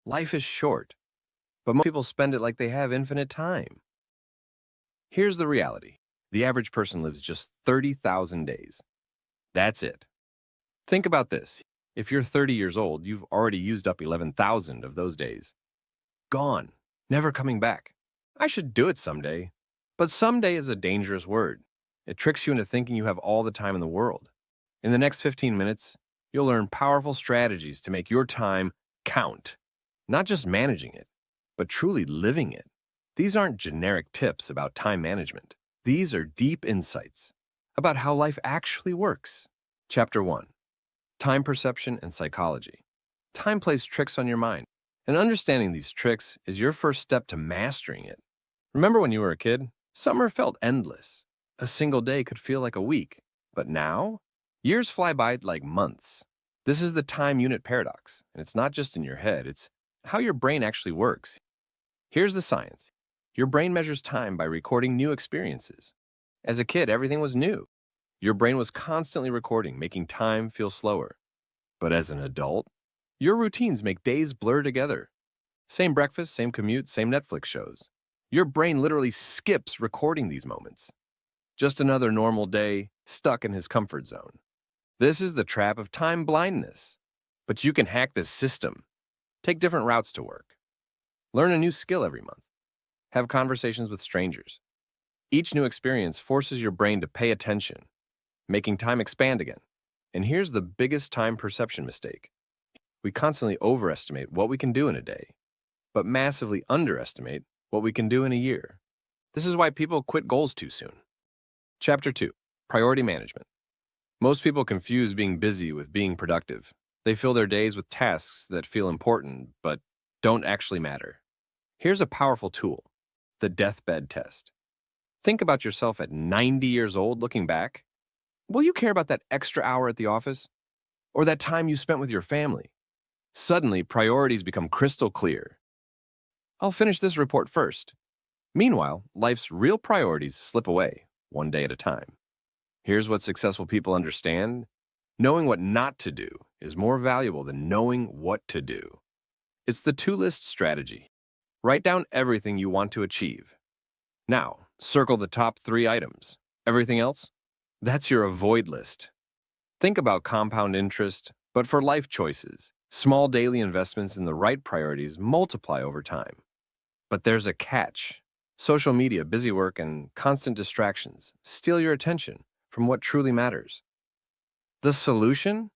Life is short, but most people spend it like they have infinite time. Here's the reality. The average person lives just 30,000 days. That's it. Think about this. If you're 30 years old, you've already used up 11,000 of those days. Gone. Never coming back. I should do it someday. But someday is a dangerous word. It tricks you into thinking you have all the time in the world. In the next 15 minutes, you'll learn powerful strategies to make your time count. Not just managing it, but truly living it. These aren't generic tips about time management. These are deep insights about how life actually works. Chapter 1. Time perception and psychology. Time plays tricks on your mind, and understanding these tricks is your first step to mastering it. Remember when you were a kid? Summer felt endless. A single day could feel like a week. But now, years fly by like months. This is the time unit paradox, and it's not just in your head, it's how your brain actually works. Here's the science. Your brain measures time by recording new experiences. As a kid, everything was new. Your brain was constantly recording, making time feel slower. But as an adult, your routines make days blur together. Same breakfast, same commute, same Netflix shows. Your brain literally skips recording these moments. Just another normal day, stuck in his comfort zone. This is the trap of time blindness. But you can hack this system. Take different routes to work. Learn a new skill every month. Have conversations with strangers. Each new experience forces your brain to pay attention, making time expand again. And here's the biggest time perception mistake. We constantly overestimate what we can do in a day, but massively underestimate what we can do in a year. This is why people quit goals too soon. Chapter 2. Priority management. Most people confuse being busy with being productive. They fill their days with tasks that feel important, but don't actually matter. Here's a powerful tool, the deathbed test. Think about yourself at 90 years old looking back. Will you care about that extra hour at the office? Or that time you spent with your family? Suddenly, priorities become crystal clear. I'll finish this report first. Meanwhile, life's real priorities slip away, one day at a time. Here's what successful people understand. Knowing what not to do is more valuable than knowing what to do. It's the two-list strategy. Write down everything you want to achieve. Now, circle the top 3 items. Everything else? That's your avoid list. Think about compound interest, but for life choices. Small daily investments in the right priorities multiply over time. But there's a catch. Social media, busy work, and constant distractions steal your attention from what truly matters. The solution?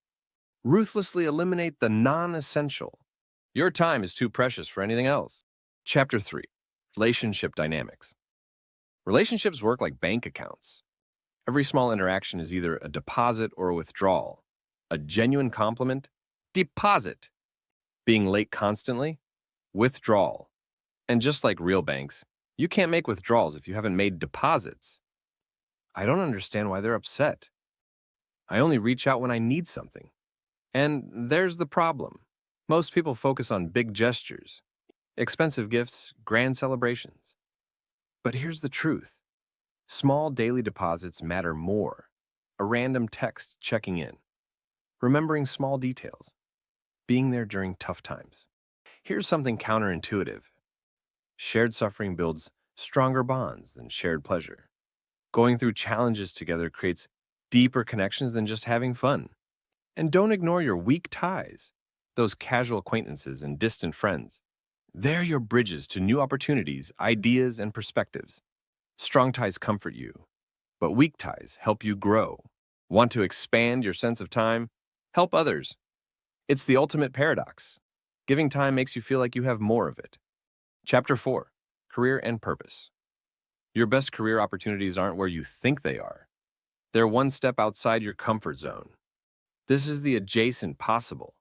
Ruthlessly eliminate the non-essential. Your time is too precious for anything else. Chapter 3. Relationship dynamics. Relationships work like bank accounts. Every small interaction is either a deposit or a withdrawal. A genuine compliment? Deposit. Being late constantly? Withdrawal. And just like real banks, you can't make withdrawals if you haven't made deposits. I don't understand why they're upset. I only reach out when I need something. And there's the problem. Most people focus on big gestures, expensive gifts, grand celebrations. But here's the truth. Small daily deposits matter more. A random text checking in. Remembering small details. Being there during tough times. Here's something counterintuitive. Shared suffering builds stronger bonds than shared pleasure. Going through challenges together creates deeper connections than just having fun. And don't ignore your weak ties, those casual acquaintances and distant friends. They're your bridges to new opportunities, ideas, and perspectives. Strong ties comfort you, but weak ties help you grow. Want to expand your sense of time? Help others. It's the ultimate paradox. Giving time makes you feel like you have more of it. Chapter 4. Career and purpose. Your best career opportunities aren't where you think they are. They're one step outside your comfort zone. This is the adjacent possible.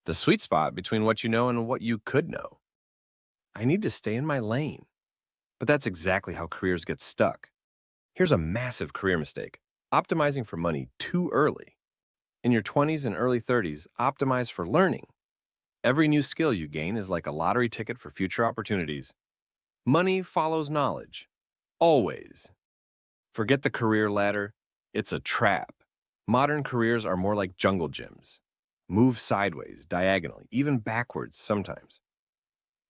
The sweet spot between what you know and what you could know. I need to stay in my lane. But that's exactly how careers get stuck. Here's a massive career mistake. Optimizing for money too early. In your 20s and early 30s, optimize for learning. Every new skill you gain is like a lottery ticket for future opportunities. Money follows knowledge. Always. Forget the career ladder. It's a trap. Modern careers are more like jungle gyms. Move sideways, diagonally, even backwards sometimes.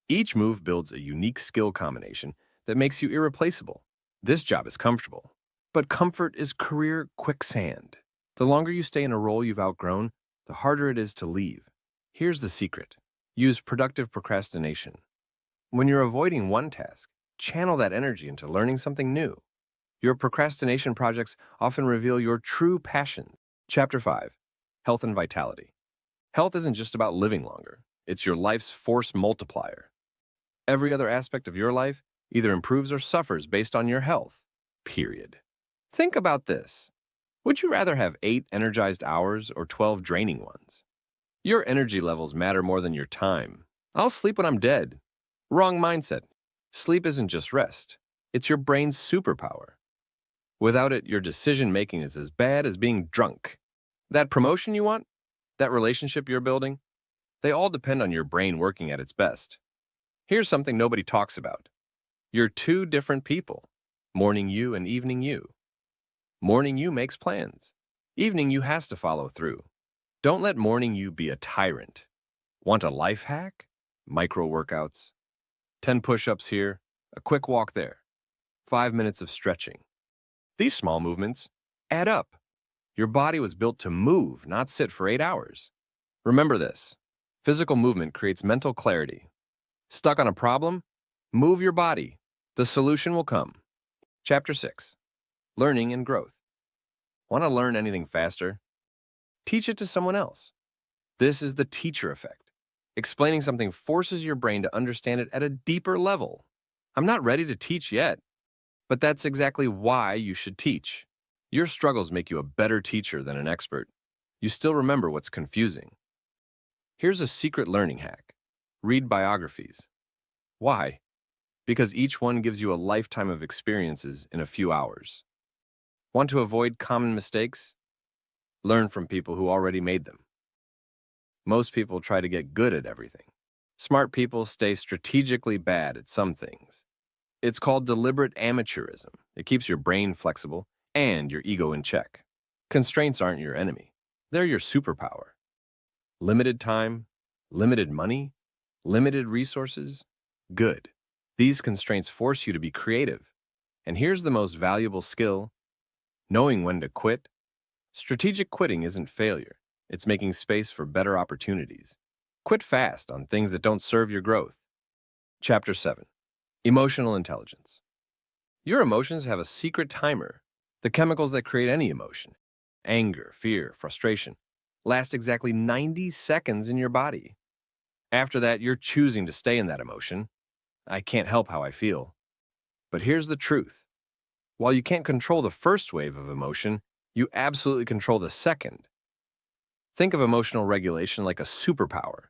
Each move builds a unique skill combination that makes you irreplaceable. This job is comfortable, but comfort is career quicksand. The longer you stay in a role you've outgrown, the harder it is to leave. Here's the secret. Use productive procrastination. When you're avoiding one task, channel that energy into learning something new. Your procrastination projects often reveal your true passion. Chapter 5. Health and Vitality. Health isn't just about living longer. It's your life's force multiplier. Every other aspect of your life either improves or suffers based on your health. Period. Think about this. Would you rather have 8 energized hours or 12 draining ones? Your energy levels matter more than your time. I'll sleep when I'm dead. Wrong mindset. Sleep isn't just rest. It's your brain's superpower. Without it, your decision-making is as bad as being drunk. That promotion you want, that relationship you're building, they all depend on your brain working at its best. Here's something nobody talks about. You're two different people, morning you and evening you. Morning you makes plans. Evening you has to follow through. Don't let morning you be a tyrant. Want a life hack? Micro workouts. 10 push-ups here, a quick walk there. 5 minutes of stretching. These small movements add up. Your body was built to move, not sit for 8 hours. Remember this. Physical movement creates mental clarity. Stuck on a problem? Move your body. The solution will come. Chapter 6. Learning and Growth. Want to learn anything faster? Teach it to someone else. This is the teacher effect. Explaining something forces your brain to understand it at a deeper level. I'm not ready to teach yet, but that's exactly why you should teach. Your struggles make you a better teacher than an expert. You still remember what's confusing. Here's a secret learning hack. Read biographies. Why? Because each one gives you a lifetime of experiences in a few hours. Want to avoid common mistakes? Learn from people who already made them. Most people try to get good at everything. Smart people stay strategically bad at some things. It's called deliberate amateurism. It keeps your brain flexible and your ego in check. Constraints aren't your enemy. They're your superpower. Limited time, limited money, limited resources. Good. These constraints force you to be creative. And here's the most valuable skill: knowing when to quit. Strategic quitting isn't failure. It's making space for better opportunities. Quit fast on things that don't serve your growth. Chapter 7. Emotional Intelligence. Your emotions have a secret timer. The chemicals that create any emotion, anger, fear, frustration, last exactly 90 seconds in your body. After that, you're choosing to stay in that emotion. I can't help how I feel. But here's the truth. While you can't control the first wave of emotion, you absolutely control the second. Think of emotional regulation like a superpower.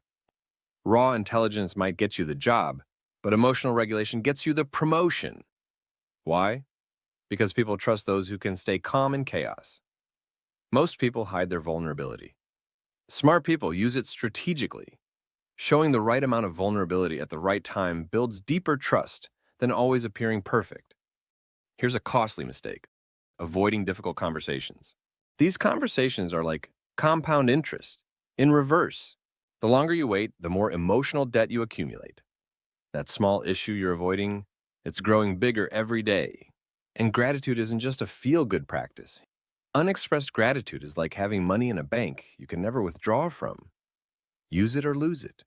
Raw intelligence might get you the job, but emotional regulation gets you the promotion. Why? Because people trust those who can stay calm in chaos. Most people hide their vulnerability. Smart people use it strategically. Showing the right amount of vulnerability at the right time builds deeper trust than always appearing perfect. Here's a costly mistake: avoiding difficult conversations. These conversations are like compound interest, in reverse. The longer you wait, the more emotional debt you accumulate. That small issue you're avoiding, it's growing bigger every day. And gratitude isn't just a feel-good practice. Unexpressed gratitude is like having money in a bank you can never withdraw from. Use it or lose it.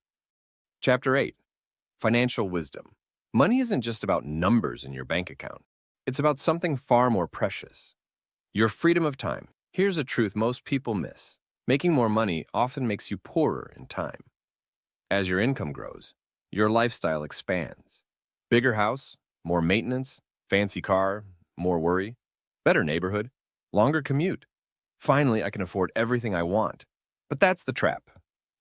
Chapter 8. Financial Wisdom. Money isn't just about numbers in your bank account. It's about something far more precious: your freedom of time. Here's a truth most people miss. Making more money often makes you poorer in time. As your income grows, your lifestyle expands. Bigger house, more maintenance, fancy car, more worry, better neighborhood, longer commute. Finally, I can afford everything I want. But that's the trap.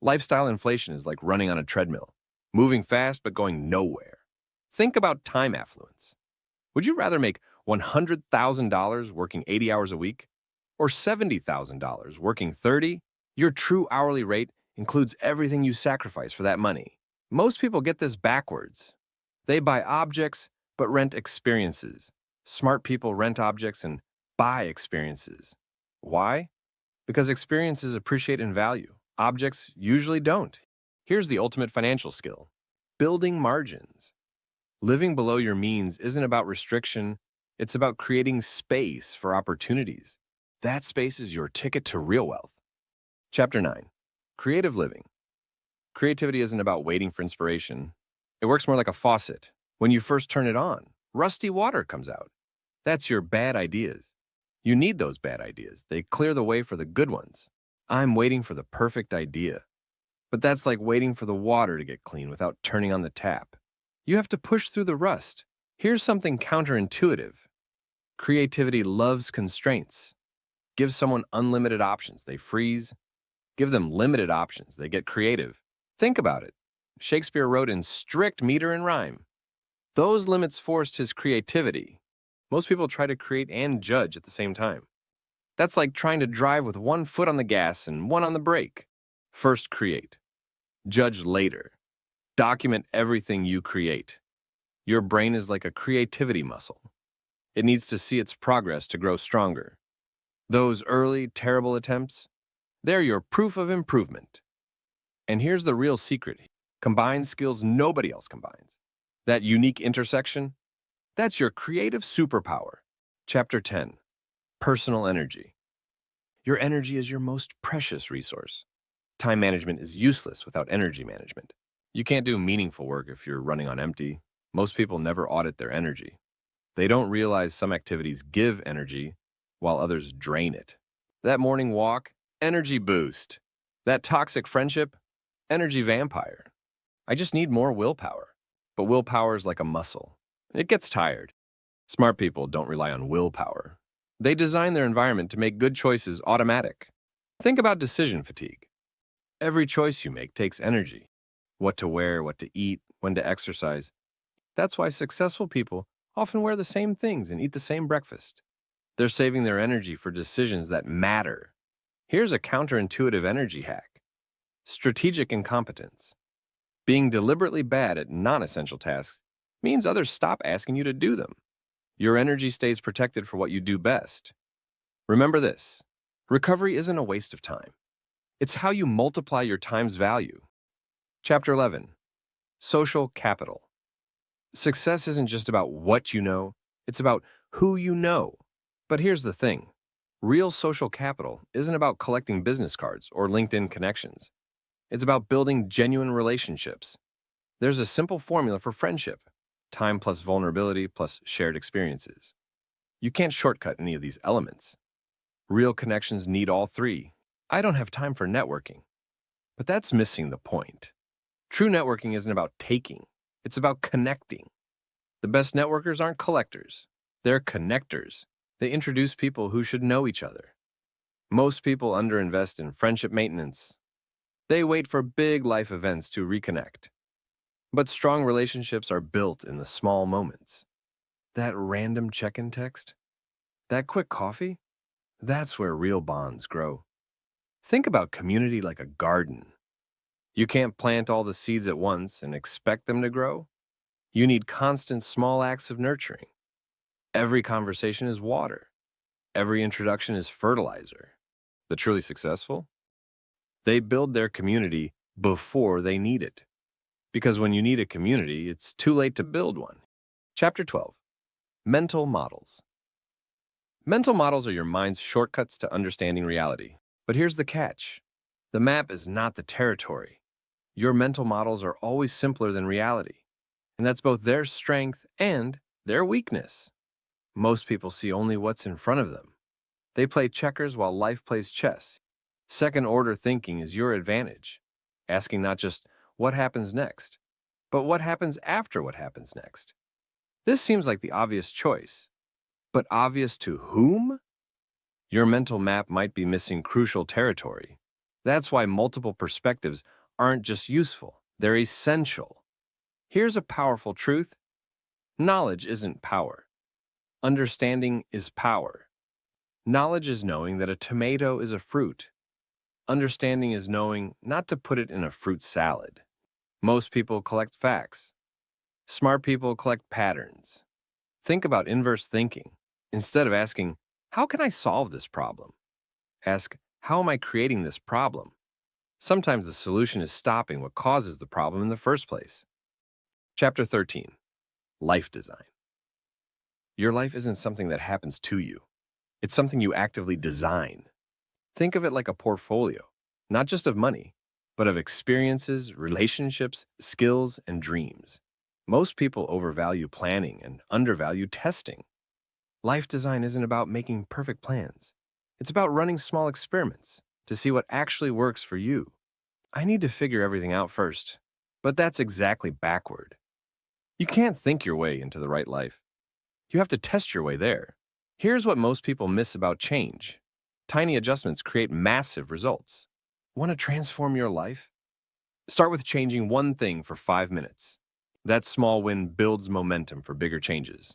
Lifestyle inflation is like running on a treadmill, moving fast but going nowhere. Think about time affluence. Would you rather make $100,000 working 80 hours a week or $70,000 working 30? Your true hourly rate includes everything you sacrifice for that money. Most people get this backwards. They buy objects but rent experiences. Smart people rent objects and buy experiences. Why? Because experiences appreciate in value. Objects usually don't. Here's the ultimate financial skill: building margins. Living below your means isn't about restriction, it's about creating space for opportunities. That space is your ticket to real wealth. Chapter 9. Creative Living. Creativity isn't about waiting for inspiration. It works more like a faucet. When you first turn it on, rusty water comes out. That's your bad ideas. You need those bad ideas. They clear the way for the good ones. I'm waiting for the perfect idea. But that's like waiting for the water to get clean without turning on the tap. You have to push through the rust. Here's something counterintuitive. Creativity loves constraints. Give someone unlimited options, they freeze. Give them limited options, they get creative. Think about it. Shakespeare wrote in strict meter and rhyme. Those limits forced his creativity. Most people try to create and judge at the same time. That's like trying to drive with one foot on the gas and one on the brake. First create. Judge later. Document everything you create. Your brain is like a creativity muscle. It needs to see its progress to grow stronger. Those early, terrible attempts, they're your proof of improvement. And here's the real secret. Combine skills nobody else combines. That unique intersection, that's your creative superpower. Chapter 10. Personal energy. Your energy is your most precious resource. Time management is useless without energy management. You can't do meaningful work if you're running on empty. Most people never audit their energy. They don't realize some activities give energy while others drain it. That morning walk, energy boost. That toxic friendship, energy vampire. I just need more willpower. But willpower is like a muscle. It gets tired. Smart people don't rely on willpower. They design their environment to make good choices automatic. Think about decision fatigue. Every choice you make takes energy. What to wear, what to eat, when to exercise. That's why successful people often wear the same things and eat the same breakfast. They're saving their energy for decisions that matter. Here's a counterintuitive energy hack. Strategic incompetence. Being deliberately bad at non-essential tasks means others stop asking you to do them. Your energy stays protected for what you do best. Remember this. Recovery isn't a waste of time. It's how you multiply your time's value. Chapter 11. Social capital. Success isn't just about what you know, it's about who you know. But here's the thing. Real social capital isn't about collecting business cards or LinkedIn connections. It's about building genuine relationships. There's a simple formula for friendship. Time plus vulnerability plus shared experiences. You can't shortcut any of these elements. Real connections need all three. I don't have time for networking. But that's missing the point. True networking isn't about taking. It's about connecting. The best networkers aren't collectors. They're connectors. They introduce people who should know each other. Most people underinvest in friendship maintenance. They wait for big life events to reconnect. But strong relationships are built in the small moments. That random check-in text? That quick coffee? That's where real bonds grow. Think about community like a garden. You can't plant all the seeds at once and expect them to grow. You need constant small acts of nurturing. Every conversation is water. Every introduction is fertilizer. The truly successful? They build their community before they need it. Because when you need a community, it's too late to build one. Chapter 12. Mental models. Mental models are your mind's shortcuts to understanding reality. But here's the catch. The map is not the territory. Your mental models are always simpler than reality. And that's both their strength and their weakness. Most people see only what's in front of them. They play checkers while life plays chess. Second-order thinking is your advantage. Asking not just what happens next, but what happens after what happens next. This seems like the obvious choice. But obvious to whom? Your mental map might be missing crucial territory. That's why multiple perspectives aren't just useful, they're essential. Here's a powerful truth. Knowledge isn't power. Understanding is power. Knowledge is knowing that a tomato is a fruit. Understanding is knowing not to put it in a fruit salad. Most people collect facts. Smart people collect patterns. Think about inverse thinking. Instead of asking, how can I solve this problem? Ask, how am I creating this problem? Sometimes the solution is stopping what causes the problem in the first place. Chapter 13, Life Design. Your life isn't something that happens to you. It's something you actively design. Think of it like a portfolio, not just of money, but of experiences, relationships, skills, and dreams. Most people overvalue planning and undervalue testing. Life design isn't about making perfect plans. It's about running small experiments to see what actually works for you. I need to figure everything out first, but that's exactly backward. You can't think your way into the right life. You have to test your way there. Here's what most people miss about change. Tiny adjustments create massive results. Want to transform your life? Start with changing one thing for 5 minutes. That small win builds momentum for bigger changes.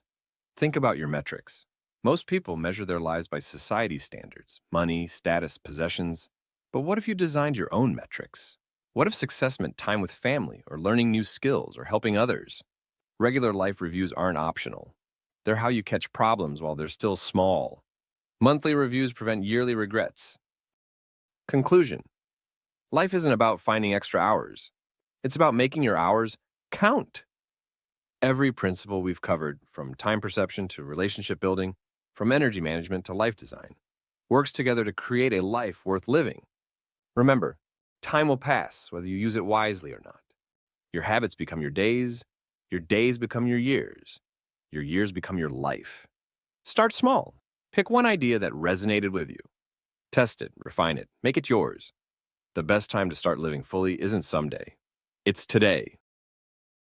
Think about your metrics. Most people measure their lives by society standards, money, status, possessions. But what if you designed your own metrics? What if success meant time with family, or learning new skills, or helping others? Regular life reviews aren't optional. They're how you catch problems while they're still small. Monthly reviews prevent yearly regrets. Conclusion. Life isn't about finding extra hours. It's about making your hours count. Every principle we've covered, from time perception to relationship building, from energy management to life design, works together to create a life worth living. Remember, time will pass whether you use it wisely or not. Your habits become your days become your years become your life. Start small. Pick one idea that resonated with you. Test it, refine it, make it yours. The best time to start living fully isn't someday. It's today.